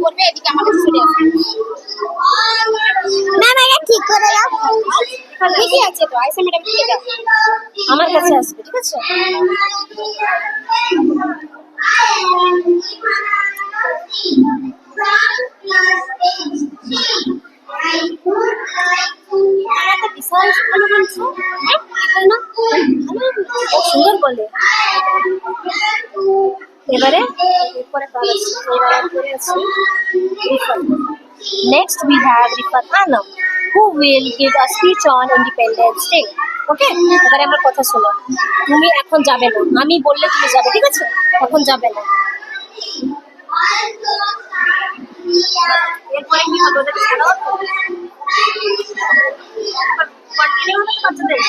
করবে এদিকে আমাদের চলে আসবে। ম্যাম এটা ঠিক করে দাও। ঠিকই আছে তো, আইসা ম্যাডাম ঠিক আছে, আমার কাছে আসবে, ঠিক আছে? বিশাল ভালো বলছো, সুন্দর বলে। এবারে এরপরে next we have Rifat Anam who will give a speech on Independence Day. ওকে, এবারে আমার কথা শোনো। তুমি এখন যাবে না, আমি বললে তুমি যাবে, ঠিক আছে? এখন যাবে না। এরপরে কি হবে ওদের ছাড়াও কন্টিনিউ হবে বাচ্চাদের।